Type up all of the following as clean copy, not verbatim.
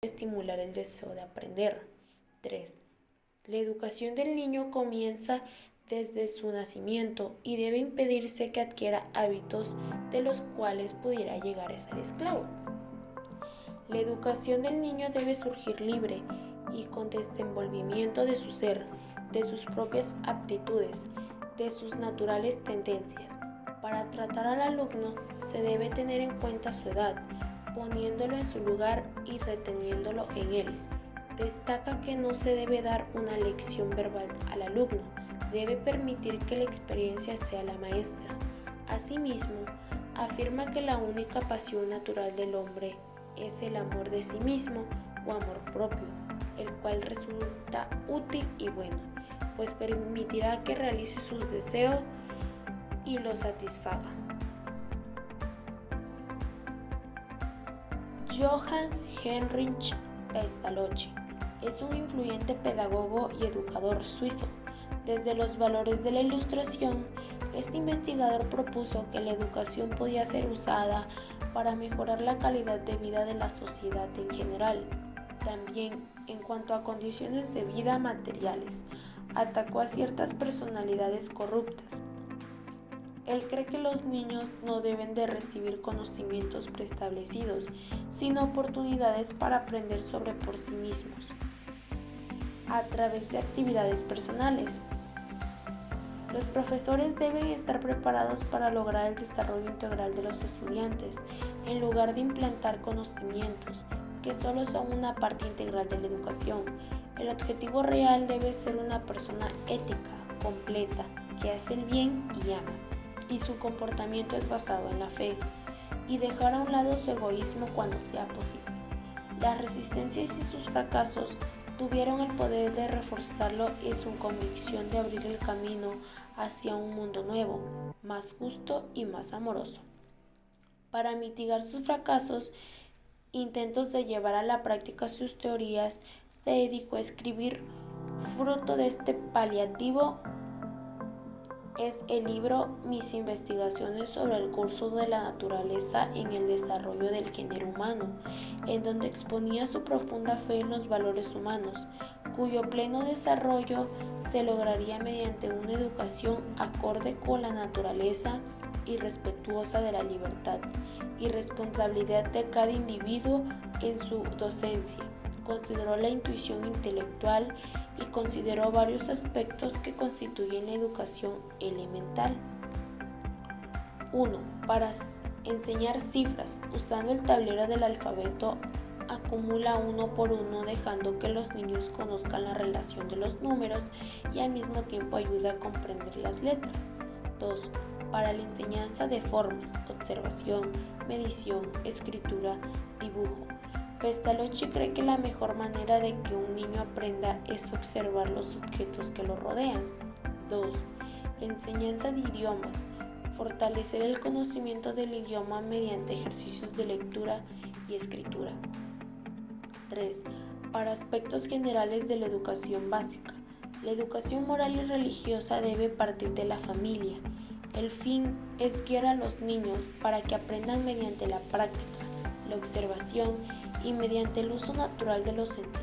estimular el deseo de aprender. 3. La educación del niño comienza desde su nacimiento y debe impedirse que adquiera hábitos de los cuales pudiera llegar a ser esclavo. La educación del niño debe surgir libre y con desenvolvimiento de su ser, de sus propias aptitudes, de sus naturales tendencias. Para tratar al alumno se debe tener en cuenta su edad, poniéndolo en su lugar y reteniéndolo en él. Destaca que no se debe dar una lección verbal al alumno, debe permitir que la experiencia sea la maestra. Asimismo, afirma que la única pasión natural del hombre es el amor de sí mismo o amor propio, el cual resulta útil y bueno, pues permitirá que realice sus deseos y los satisfaga. Johann Heinrich Pestalozzi es un influyente pedagogo y educador suizo. Desde los valores de la Ilustración, este investigador propuso que la educación podía ser usada para mejorar la calidad de vida de la sociedad en general. También, en cuanto a condiciones de vida materiales, atacó a ciertas personalidades corruptas. Él cree que los niños no deben de recibir conocimientos preestablecidos, sino oportunidades para aprender sobre por sí mismos, a través de actividades personales. Los profesores deben estar preparados para lograr el desarrollo integral de los estudiantes, en lugar de implantar conocimientos que solo son una parte integral de la educación. El objetivo real debe ser una persona ética, completa, que hace el bien y ama, y su comportamiento es basado en la fe, y dejar a un lado su egoísmo cuando sea posible. Las resistencias y sus fracasos tuvieron el poder de reforzarlo y su convicción de abrir el camino hacia un mundo nuevo, más justo y más amoroso. Para mitigar sus fracasos, intentos de llevar a la práctica sus teorías, se dedicó a escribir. Fruto de este paliativo es el libro Mis investigaciones sobre el curso de la naturaleza en el desarrollo del género humano, en donde exponía su profunda fe en los valores humanos, cuyo pleno desarrollo se lograría mediante una educación acorde con la naturaleza y respetuosa de la libertad y responsabilidad de cada individuo en su docencia. Consideró la intuición intelectual y consideró varios aspectos que constituyen la educación elemental. 1. Para enseñar cifras, usando el tablero del alfabeto, acumula uno por uno, dejando que los niños conozcan la relación de los números y al mismo tiempo ayuda a comprender las letras. 2. Para la enseñanza de formas, observación, medición, escritura, dibujo. Pestalozzi cree que la mejor manera de que un niño aprenda es observar los objetos que lo rodean. 2. Enseñanza de idiomas. Fortalecer el conocimiento del idioma mediante ejercicios de lectura y escritura. 3. Para aspectos generales de la educación básica. La educación moral y religiosa debe partir de la familia. El fin es guiar a los niños para que aprendan mediante la práctica, la observación y mediante el uso natural de los sentidos.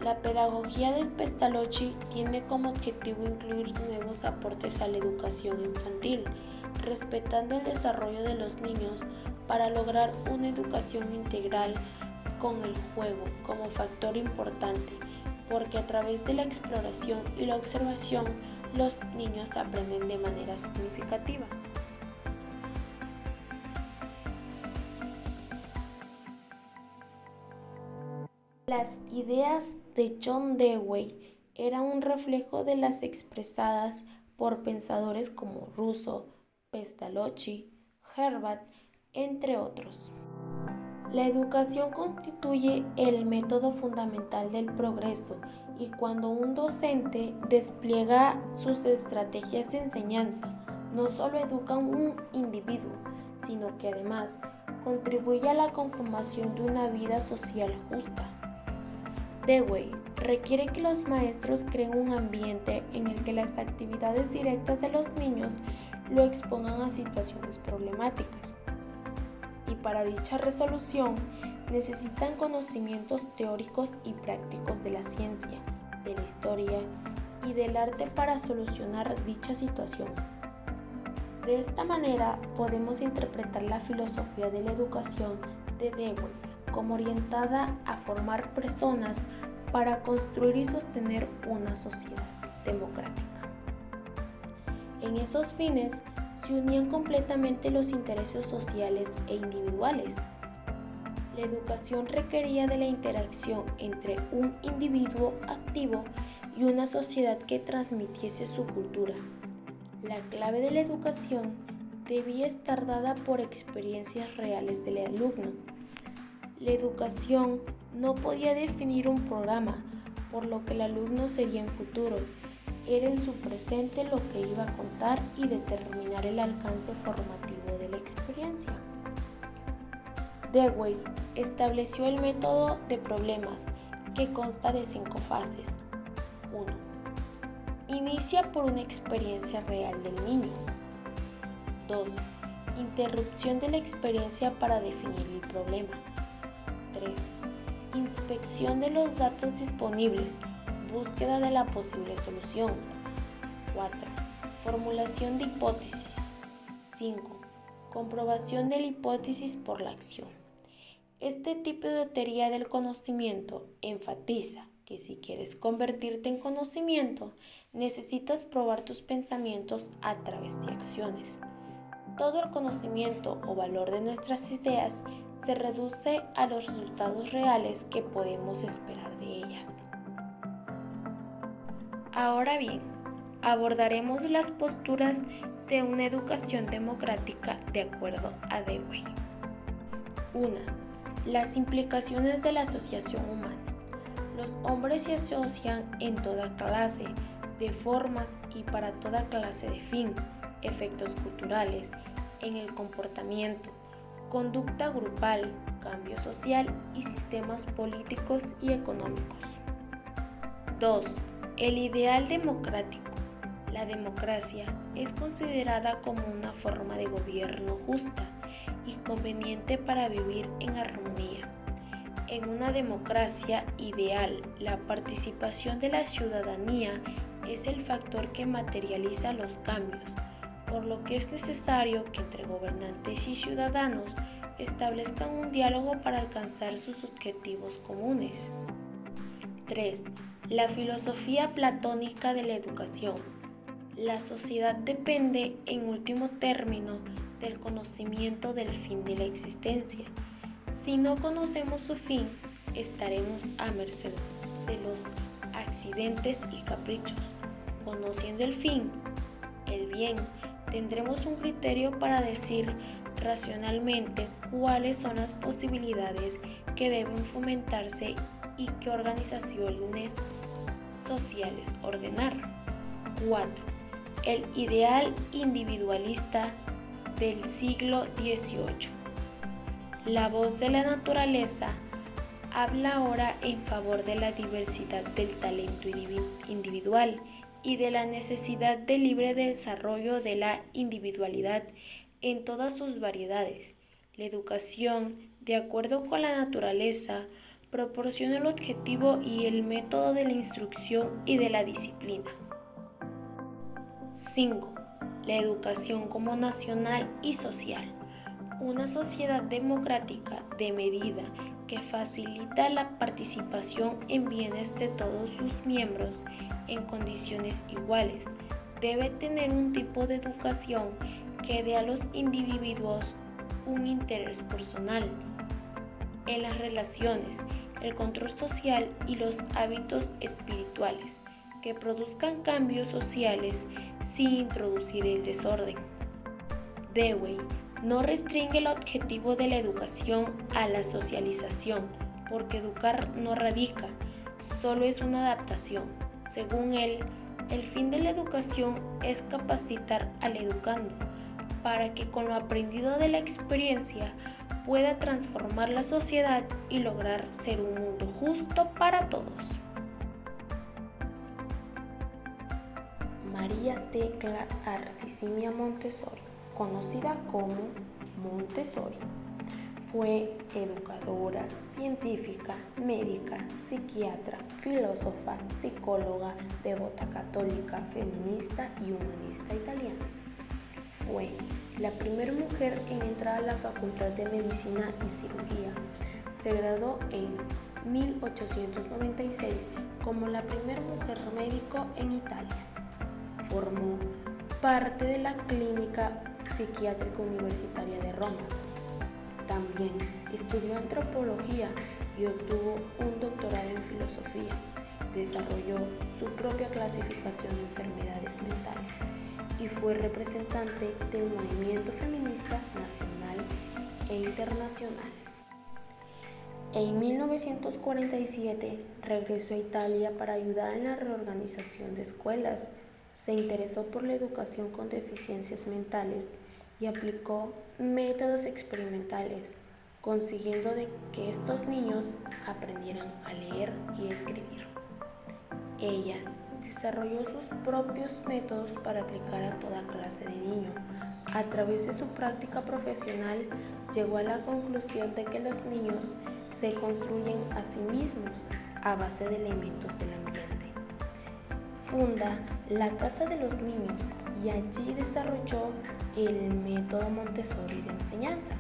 La pedagogía de Pestalozzi tiene como objetivo incluir nuevos aportes a la educación infantil, respetando el desarrollo de los niños para lograr una educación integral con el juego como factor importante, porque a través de la exploración y la observación los niños aprenden de manera significativa. Las ideas de John Dewey eran un reflejo de las expresadas por pensadores como Rousseau, Pestalozzi, Herbart, entre otros. La educación constituye el método fundamental del progreso y cuando un docente despliega sus estrategias de enseñanza, no solo educa a un individuo, sino que además contribuye a la conformación de una vida social justa. Dewey requiere que los maestros creen un ambiente en el que las actividades directas de los niños lo expongan a situaciones problemáticas. y para dicha resolución necesitan conocimientos teóricos y prácticos de la ciencia, de la historia y del arte para solucionar dicha situación. De esta manera podemos interpretar la filosofía de la educación de Dewey como orientada a formar personas para construir y sostener una sociedad democrática. En esos fines se unían completamente los intereses sociales e individuales. La educación requería de la interacción entre un individuo activo y una sociedad que transmitiese su cultura. La clave de la educación debía estar dada por experiencias reales del alumno. La educación no podía definir un programa, por lo que el alumno sería en futuro. Era en su presente lo que iba a contar y determinar el alcance formativo de la experiencia. Dewey estableció el método de problemas, que consta de 5 fases. 1. Inicia por una experiencia real del niño. 2. Interrupción de la experiencia para definir el problema. 3. Inspección de los datos disponibles, búsqueda de la posible solución. 4. Formulación de hipótesis. 5. Comprobación de la hipótesis por la acción. Este tipo de teoría del conocimiento enfatiza que si quieres convertirte en conocimiento, necesitas probar tus pensamientos a través de acciones. Todo el conocimiento o valor de nuestras ideas se reduce a los resultados reales que podemos esperar de ellas. Ahora bien, abordaremos las posturas de una educación democrática de acuerdo a Dewey. 1. Las implicaciones de la asociación humana. Los hombres se asocian en toda clase de formas y para toda clase de fin, efectos culturales, en el comportamiento, conducta grupal, cambio social y sistemas políticos y económicos. 2. El ideal democrático. La democracia es considerada como una forma de gobierno justa y conveniente para vivir en armonía. En una democracia ideal, la participación de la ciudadanía es el factor que materializa los cambios, por lo que es necesario que entre gobernantes y ciudadanos establezcan un diálogo para alcanzar sus objetivos comunes. 3. La filosofía platónica de la educación. La sociedad depende, en último término, del conocimiento del fin de la existencia. Si no conocemos su fin, estaremos a merced de los accidentes y caprichos. Conociendo el fin, el bien, tendremos un criterio para decir racionalmente cuáles son las posibilidades que deben fomentarse y qué organizaciones sociales ordenar. 4. El ideal individualista del siglo XVIII. La voz de la naturaleza habla ahora en favor de la diversidad del talento individual y de la necesidad de libre desarrollo de la individualidad en todas sus variedades. La educación, de acuerdo con la naturaleza, proporciona el objetivo y el método de la instrucción y de la disciplina. 5. La educación como nacional y social. Una sociedad democrática de medida que facilita la participación en bienes de todos sus miembros en condiciones iguales debe tener un tipo de educación que dé a los individuos un interés personal en las relaciones, el control social y los hábitos espirituales, que produzcan cambios sociales sin introducir el desorden. Dewey no restringe el objetivo de la educación a la socialización, porque educar no radica, solo es una adaptación. Según él, el fin de la educación es capacitar al educando para que con lo aprendido de la experiencia pueda transformar la sociedad y lograr ser un mundo justo para todos. María Tecla Artisimia Montessori, conocida como Montessori, Fue educadora, científica, médica, psiquiatra, filósofa, psicóloga, devota católica, feminista y humanista italiana. Fue la primera mujer en entrar a la Facultad de Medicina y Cirugía. Se graduó en 1896 como la primera mujer médico en Italia. Formó parte de la Clínica Psiquiátrica Universitaria de Roma. También estudió antropología y obtuvo un doctorado en filosofía. Desarrolló su propia clasificación de enfermedades mentales y fue representante del movimiento feminista nacional e internacional. En 1947 regresó a Italia para ayudar en la reorganización de escuelas. Se interesó por la educación con deficiencias mentales y aplicó métodos experimentales, consiguiendo de que estos niños aprendieran a leer y escribir. Ella desarrolló sus propios métodos para aplicar a toda clase de niño. A través de su práctica profesional, llegó a la conclusión de que los niños se construyen a sí mismos a base de elementos del ambiente. Funda la Casa de los Niños y allí desarrolló el método Montessori de enseñanza.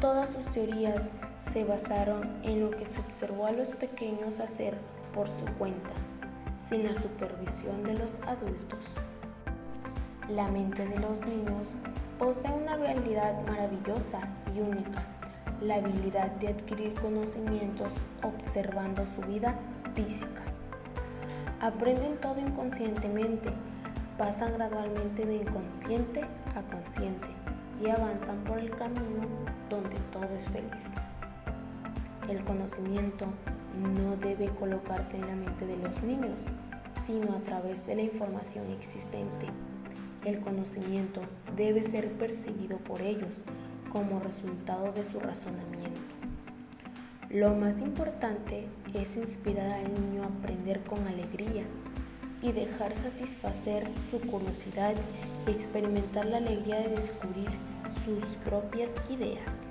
Todas sus teorías se basaron en lo que se observó a los pequeños hacer por su cuenta, sin la supervisión de los adultos. La mente de los niños posee una habilidad maravillosa y única, la habilidad de adquirir conocimientos observando su vida física. Aprenden todo inconscientemente, pasan gradualmente de inconsciente a consciente y avanzan por el camino donde todo es feliz. El conocimiento no debe colocarse en la mente de los niños, sino a través de la información existente. El conocimiento debe ser percibido por ellos como resultado de su razonamiento. Lo más importante es inspirar al niño a aprender con alegría y dejar satisfacer su curiosidad y experimentar la alegría de descubrir sus propias ideas.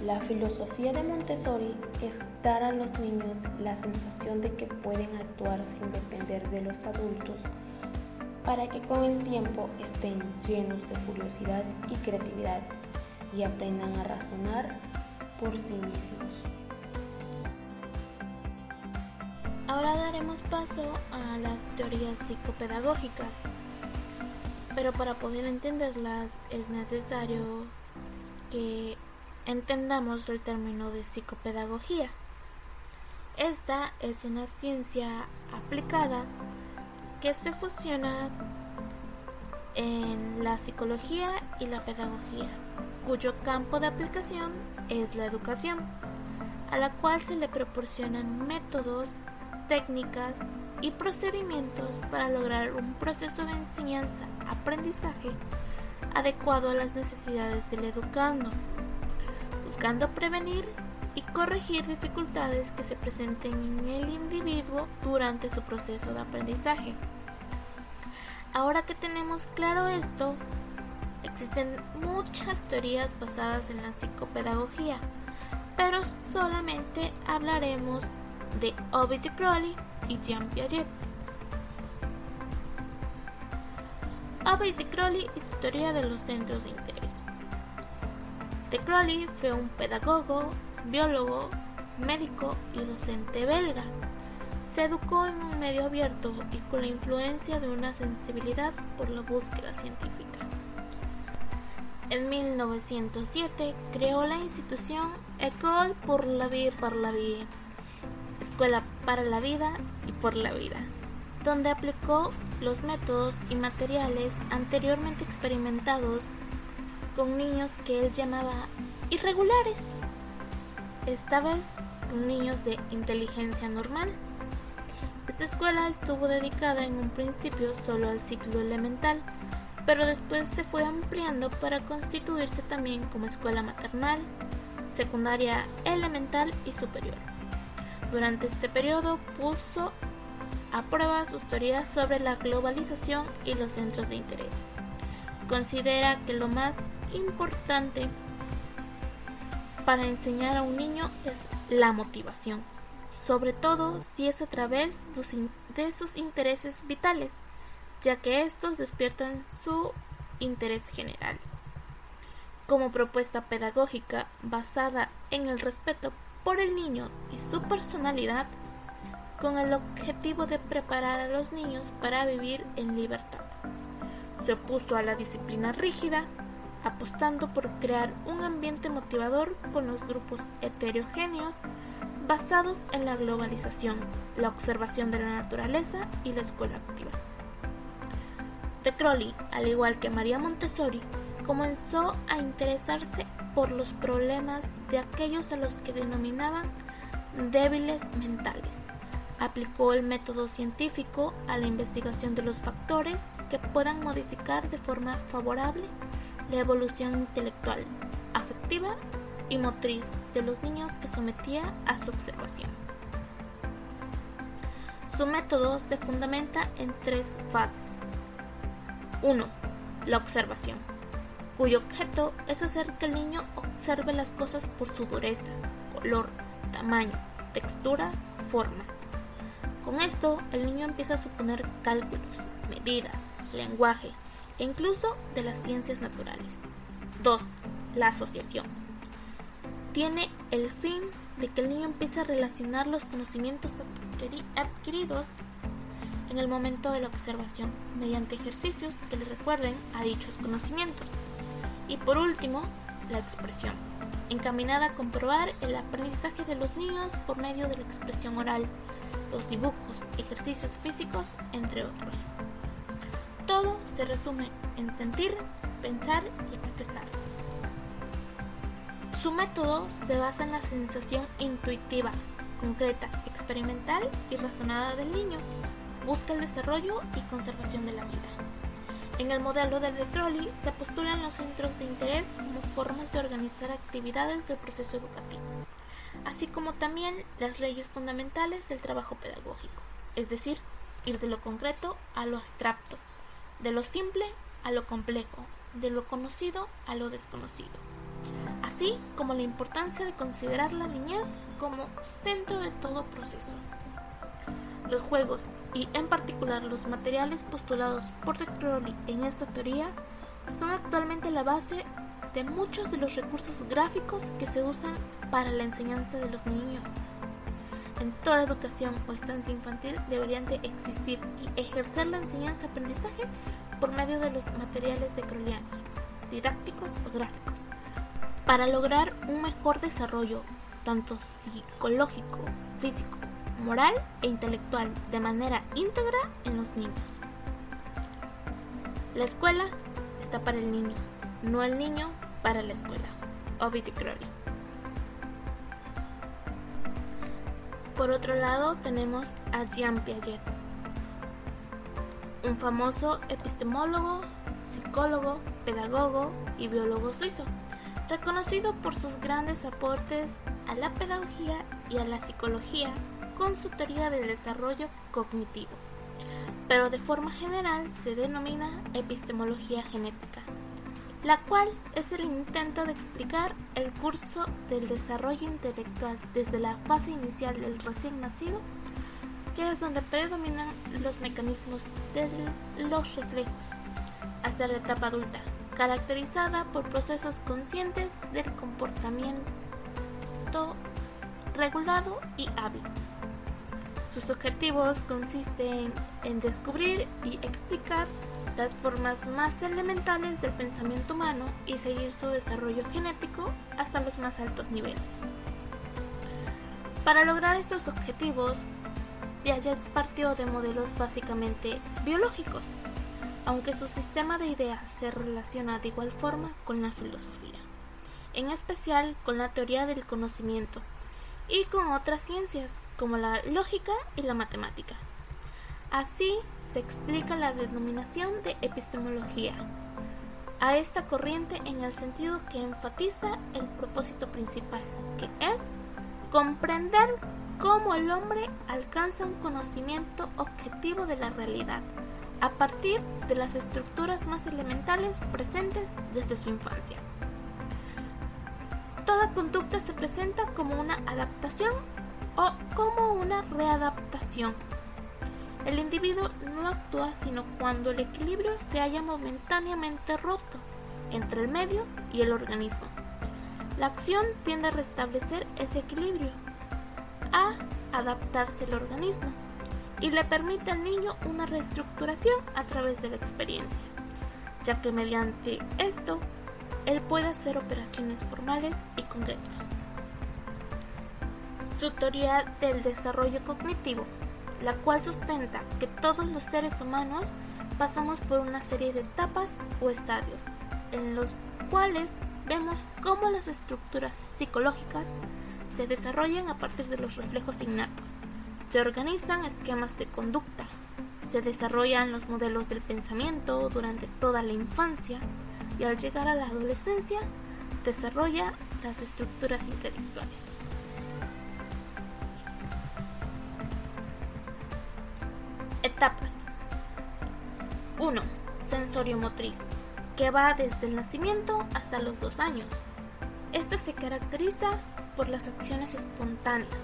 La filosofía de Montessori es dar a los niños la sensación de que pueden actuar sin depender de los adultos, para que con el tiempo estén llenos de curiosidad y creatividad y aprendan a razonar por sí mismos. Ahora daremos paso a las teorías psicopedagógicas, pero para poder entenderlas es necesario que entendamos el término de psicopedagogía. Esta es una ciencia aplicada que se fusiona en la psicología y la pedagogía, cuyo campo de aplicación es la educación, a la cual se le proporcionan métodos, técnicas y procedimientos para lograr un proceso de enseñanza-aprendizaje adecuado a las necesidades del educando, buscando prevenir y corregir dificultades que se presenten en el individuo durante su proceso de aprendizaje. Ahora que tenemos claro esto, existen muchas teorías basadas en la psicopedagogía, pero solamente hablaremos de Ovid de Crowley y Jean Piaget. Ovid de Crowley y su teoría de los centros de interés. De Crowley fue un pedagogo, biólogo, médico y docente belga. Se educó en un medio abierto y con la influencia de una sensibilidad por la búsqueda científica. En 1907 creó la institución École pour la vie et par la vie, Escuela para la vida y por la vida, donde aplicó los métodos y materiales anteriormente experimentados con niños que él llamaba irregulares, esta vez con niños de inteligencia normal. Esta escuela estuvo dedicada en un principio solo al ciclo elemental, pero después se fue ampliando para constituirse también como escuela maternal, secundaria, elemental y superior. Durante este periodo puso a prueba sus teorías sobre la globalización y los centros de interés. Considera que lo más importante para enseñar a un niño es la motivación, sobre todo si es a través de sus intereses vitales, ya que estos despiertan su interés general. Como propuesta pedagógica basada en el respeto por el niño y su personalidad, con el objetivo de preparar a los niños para vivir en libertad. Se opuso a la disciplina rígida, apostando por crear un ambiente motivador con los grupos heterogéneos basados en la globalización, la observación de la naturaleza y la escuela activa. De Crowley, al igual que María Montessori, comenzó a interesarse por los problemas de aquellos a los que denominaban débiles mentales. Aplicó el método científico a la investigación de los factores que puedan modificar de forma favorable la evolución intelectual, afectiva y motriz de los niños que sometía a su observación. Su método se fundamenta en 3 fases. 1. La observación, cuyo objeto es hacer que el niño observe las cosas por su dureza, color, tamaño, textura, formas. Con esto, el niño empieza a suponer cálculos, medidas, lenguaje e incluso de las ciencias naturales. 2. La asociación. Tiene el fin de que el niño empiece a relacionar los conocimientos adquiridos en el momento de la observación mediante ejercicios que le recuerden a dichos conocimientos. Y por último, la expresión, encaminada a comprobar el aprendizaje de los niños por medio de la expresión oral, los dibujos, ejercicios físicos, entre otros. Todo se resume en sentir, pensar y expresar. Su método se basa en la sensación intuitiva, concreta, experimental y razonada del niño. Busca el desarrollo y conservación de la vida. En el modelo de Crowley se postulan los centros de interés como formas de organizar actividades del proceso educativo, así como también las leyes fundamentales del trabajo pedagógico, es decir, ir de lo concreto a lo abstracto, de lo simple a lo complejo, de lo conocido a lo desconocido, así como la importancia de considerar la niñez como centro de todo proceso. Los juegos, y en particular los materiales postulados por de Crowley en esta teoría, son actualmente la base de muchos de los recursos gráficos que se usan para la enseñanza de los niños. En toda educación o estancia infantil deberían de existir y ejercer la enseñanza-aprendizaje por medio de los materiales de crowleyanos, didácticos o gráficos, para lograr un mejor desarrollo tanto psicológico, físico, moral e intelectual de manera íntegra en los niños. La escuela está para el niño, no el niño para la escuela. Ovid de Crowley. Por otro lado tenemos a Jean Piaget, un famoso epistemólogo, psicólogo, pedagogo y biólogo suizo, reconocido por sus grandes aportes a la pedagogía y a la psicología con su teoría del desarrollo cognitivo, pero de forma general se denomina epistemología genética, la cual es el intento de explicar el curso del desarrollo intelectual desde la fase inicial del recién nacido, que es donde predominan los mecanismos de los reflejos, hasta la etapa adulta, caracterizada por procesos conscientes del comportamiento regulado y hábil. Sus objetivos consisten en descubrir y explicar las formas más elementales del pensamiento humano y seguir su desarrollo genético hasta los más altos niveles. Para lograr estos objetivos, Piaget partió de modelos básicamente biológicos, aunque su sistema de ideas se relaciona de igual forma con la filosofía, en especial con la teoría del conocimiento y con otras ciencias como la lógica y la matemática. Así se explica la denominación de epistemología a esta corriente en el sentido que enfatiza el propósito principal, que es comprender cómo el hombre alcanza un conocimiento objetivo de la realidad, a partir de las estructuras más elementales presentes desde su infancia. Toda conducta se presenta como una adaptación o como una readaptación. El individuo no actúa sino cuando el equilibrio se haya momentáneamente roto entre el medio y el organismo. La acción tiende a restablecer ese equilibrio, a adaptarse al organismo y le permite al niño una reestructuración a través de la experiencia, ya que mediante esto él puede hacer operaciones formales y concretas. Su teoría del desarrollo cognitivo, la cual sustenta que todos los seres humanos pasamos por una serie de etapas o estadios, en los cuales vemos cómo las estructuras psicológicas se desarrollan a partir de los reflejos innatos, se organizan esquemas de conducta, se desarrollan los modelos del pensamiento durante toda la infancia y al llegar a la adolescencia desarrolla las estructuras intelectuales. Etapas. 1. Sensorio-motriz, que va desde el nacimiento hasta los 2 años. Esta se caracteriza por las acciones espontáneas,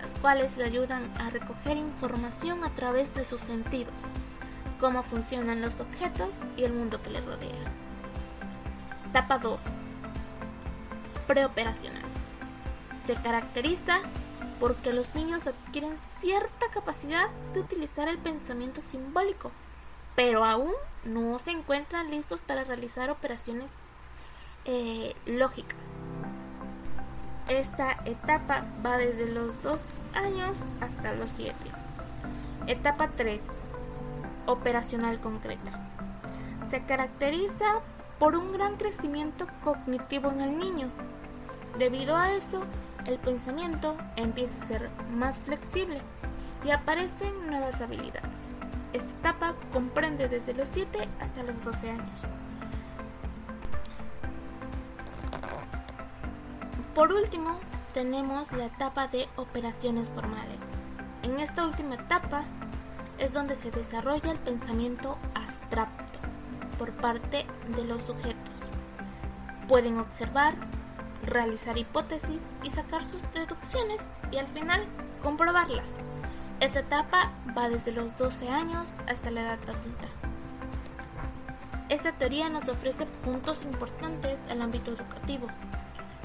las cuales le ayudan a recoger información a través de sus sentidos, cómo funcionan los objetos y el mundo que le rodea. Etapa 2. Preoperacional. Se caracteriza porque los niños adquieren cierta capacidad de utilizar el pensamiento simbólico, pero aún no se encuentran listos para realizar operaciones lógicas. Esta etapa va desde los 2 años hasta los 7. Etapa 3. Operacional concreta. Se caracteriza por un gran crecimiento cognitivo en el niño. Debido a eso, el pensamiento empieza a ser más flexible y aparecen nuevas habilidades. Esta etapa comprende desde los 7 hasta los 12 años. Por último, tenemos la etapa de operaciones formales. En esta última etapa es donde se desarrolla el pensamiento abstracto por parte de los sujetos. Pueden observar, realizar hipótesis y sacar sus deducciones y al final comprobarlas. Esta etapa va desde los 12 años hasta la edad adulta. Esta teoría nos ofrece puntos importantes al ámbito educativo.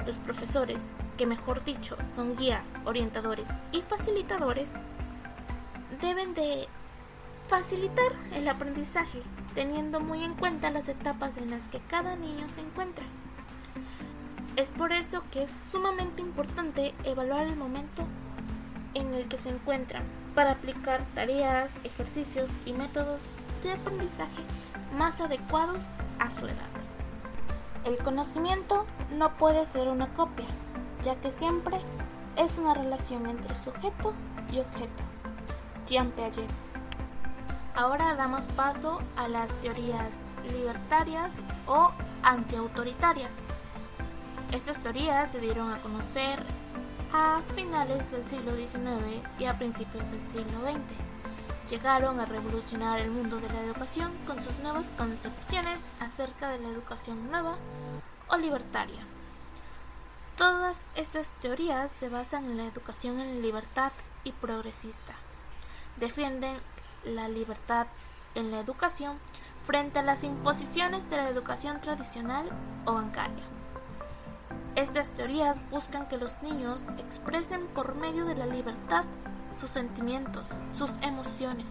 Los profesores, que mejor dicho son guías, orientadores y facilitadores, deben de facilitar el aprendizaje, teniendo muy en cuenta las etapas en las que cada niño se encuentra. Es por eso que es sumamente importante evaluar el momento en el que se encuentran para aplicar tareas, ejercicios y métodos de aprendizaje más adecuados a su edad. El conocimiento no puede ser una copia, ya que siempre es una relación entre sujeto y objeto. Jean Piaget. Ahora damos paso a las teorías libertarias o antiautoritarias. Estas teorías se dieron a conocer a finales del siglo XIX y a principios del siglo XX. Llegaron a revolucionar el mundo de la educación con sus nuevas concepciones acerca de la educación nueva o libertaria. Todas estas teorías se basan en la educación en libertad y progresista. Defienden la libertad en la educación frente a las imposiciones de la educación tradicional o bancaria. Estas teorías buscan que los niños expresen por medio de la libertad sus sentimientos, sus emociones,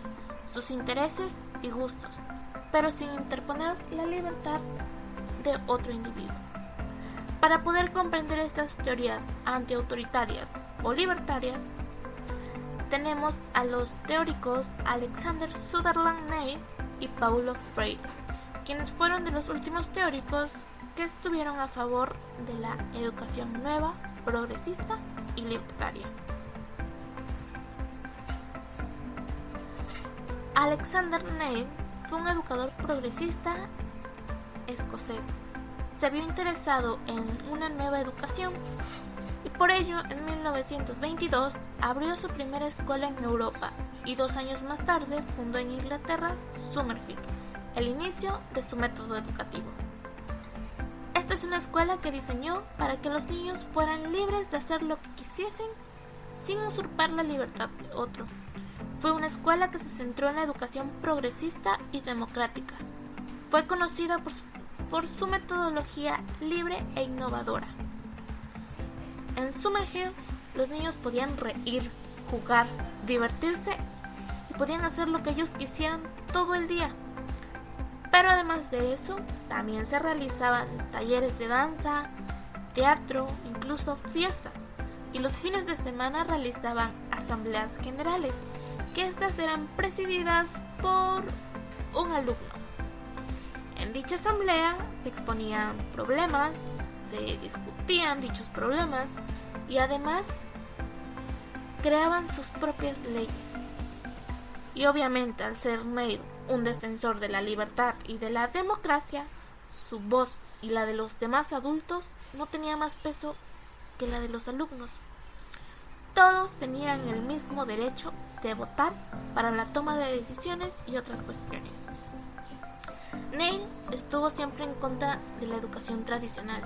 sus intereses y gustos, pero sin interponer la libertad de otro individuo. Para poder comprender estas teorías antiautoritarias o libertarias, tenemos a los teóricos Alexander Sutherland Neill y Paulo Freire, quienes fueron de los últimos teóricos que estuvieron a favor de la educación nueva, progresista y libertaria. Alexander Neill fue un educador progresista escocés. Se vio interesado en una nueva educación y por ello en 1922 abrió su primera escuela en Europa, y 2 años más tarde fundó en Inglaterra Summerhill, el inicio de su método educativo. Esta es una escuela que diseñó para que los niños fueran libres de hacer lo que quisiesen sin usurpar la libertad de otro. Fue una escuela que se centró en la educación progresista y democrática. Fue conocida por su metodología libre e innovadora. En Summerhill, los niños podían reír, jugar, divertirse y podían hacer lo que ellos quisieran todo el día. Pero además de eso, también se realizaban talleres de danza, teatro, incluso fiestas. Y los fines de semana realizaban asambleas generales, que estas eran presididas por un alumno. En dicha asamblea se exponían problemas, se discutían dichos problemas y además creaban sus propias leyes. Y obviamente, al ser Neil un defensor de la libertad y de la democracia, su voz y la de los demás adultos no tenía más peso que la de los alumnos. Todos tenían el mismo derecho de votar para la toma de decisiones y otras cuestiones. Neil estuvo siempre en contra de la educación tradicional,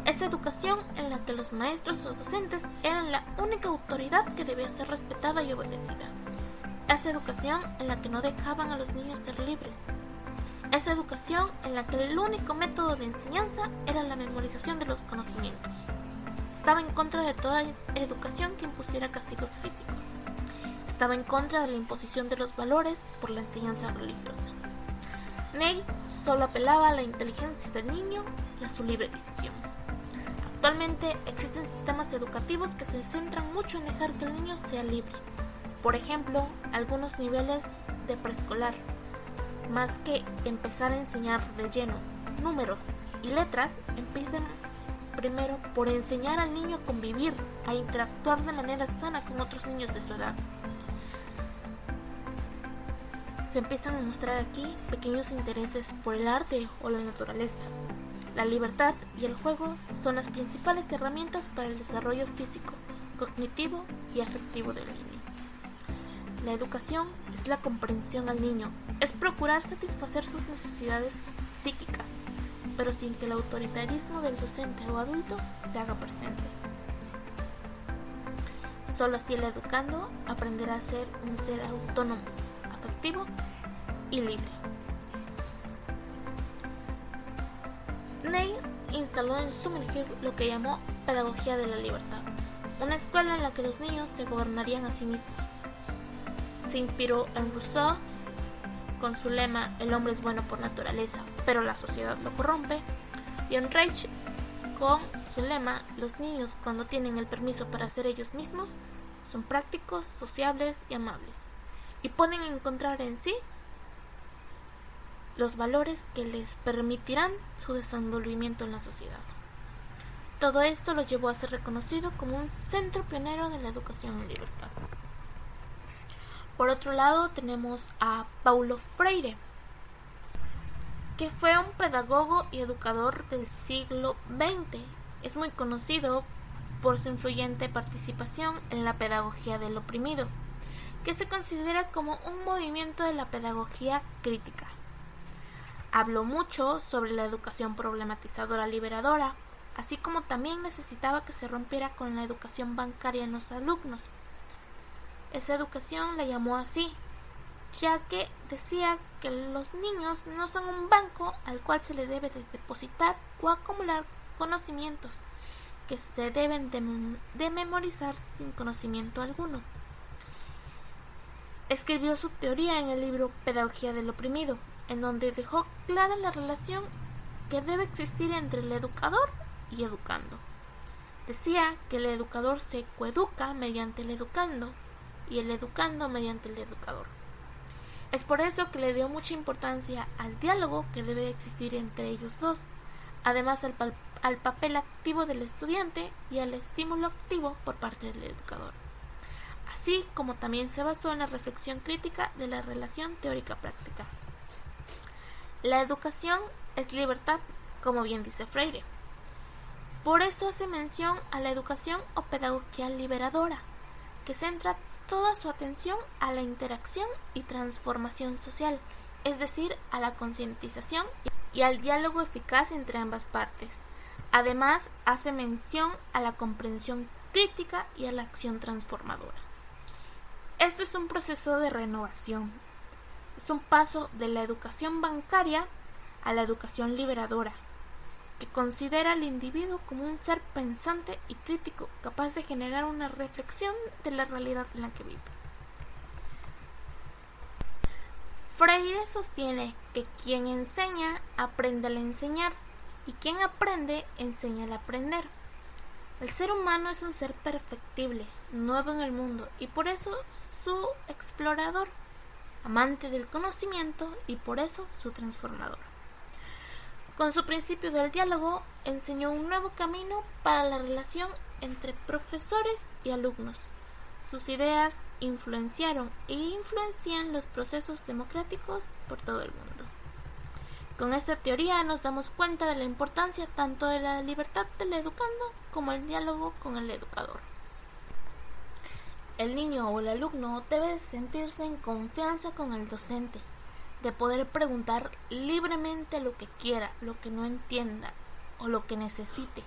esa educación en la que los maestros o docentes eran la única autoridad que debía ser respetada y obedecida, esa educación en la que no dejaban a los niños ser libres, esa educación en la que el único método de enseñanza era la memorización de los conocimientos. Estaba en contra de toda educación que impusiera castigos físicos. Estaba en contra de la imposición de los valores por la enseñanza religiosa. Neil solo apelaba a la inteligencia del niño y a su libre decisión. Actualmente existen sistemas educativos que se centran mucho en dejar que el niño sea libre. Por ejemplo, algunos niveles de preescolar, más que empezar a enseñar de lleno números y letras, empiezan primero por enseñar al niño a convivir, a interactuar de manera sana con otros niños de su edad. Se empiezan a mostrar aquí pequeños intereses por el arte o la naturaleza. La libertad y el juego son las principales herramientas para el desarrollo físico, cognitivo y afectivo del niño. La educación es la comprensión al niño, es procurar satisfacer sus necesidades psíquicas, pero sin que el autoritarismo del docente o adulto se haga presente. Solo así el educando aprenderá a ser un ser autónomo, afectivo y libre. Neil instaló en Summerhill lo que llamó Pedagogía de la Libertad, una escuela en la que los niños se gobernarían a sí mismos. Se inspiró en Rousseau con su lema "El hombre es bueno por naturaleza, pero la sociedad lo corrompe", y en Reich con su lema "Los niños, cuando tienen el permiso para ser ellos mismos, son prácticos, sociables y amables, y pueden encontrar en sí los valores que les permitirán su desenvolvimiento en la sociedad". Todo esto lo llevó a ser reconocido como un centro pionero de la educación en libertad. Por otro lado, tenemos a Paulo Freire, que fue un pedagogo y educador del siglo XX. Es muy conocido por su influyente participación en la pedagogía del oprimido, que se considera como un movimiento de la pedagogía crítica. Habló mucho sobre la educación problematizadora liberadora, así como también necesitaba que se rompiera con la educación bancaria en los alumnos. Esa educación la llamó así, ya que decía que los niños no son un banco al cual se le debe de depositar o acumular conocimientos, que se deben de memorizar sin conocimiento alguno. Escribió su teoría en el libro Pedagogía del oprimido, en donde dejó clara la relación que debe existir entre el educador y educando. Decía que el educador se coeduca mediante el educando y el educando mediante el educador. Es por eso que le dio mucha importancia al diálogo que debe existir entre ellos dos, además al papel activo del estudiante y al estímulo activo por parte del educador, así como también se basó en la reflexión crítica de la relación teórica-práctica. La educación es libertad, como bien dice Freire. Por eso hace mención a la educación o pedagogía liberadora, que centra toda su atención a la interacción y transformación social, es decir, a la concientización y al diálogo eficaz entre ambas partes. Además, hace mención a la comprensión crítica y a la acción transformadora. Esto es un proceso de renovación. Es un paso de la educación bancaria a la educación liberadora, que considera al individuo como un ser pensante y crítico, capaz de generar una reflexión de la realidad en la que vive. Freire sostiene que quien enseña aprende al enseñar y quien aprende enseña al aprender. El ser humano es un ser perfectible, nuevo en el mundo y por eso su explorador, amante del conocimiento y por eso su transformador. Con su principio del diálogo, enseñó un nuevo camino para la relación entre profesores y alumnos. Sus ideas influenciaron e influencian los procesos democráticos por todo el mundo. Con esta teoría nos damos cuenta de la importancia tanto de la libertad del educando como el diálogo con el educador. El niño o el alumno debe sentirse en confianza con el docente, de poder preguntar libremente lo que quiera, lo que no entienda o lo que necesite,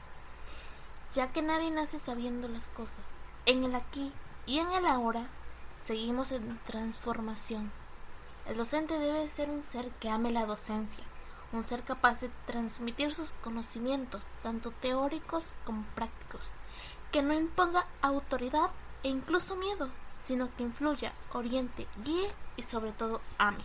ya que nadie nace sabiendo las cosas. En el aquí y en el ahora seguimos en transformación. El docente debe ser un ser que ame la docencia, un ser capaz de transmitir sus conocimientos, tanto teóricos como prácticos, que no imponga autoridad e incluso miedo, sino que influya, oriente, guíe y sobre todo ame.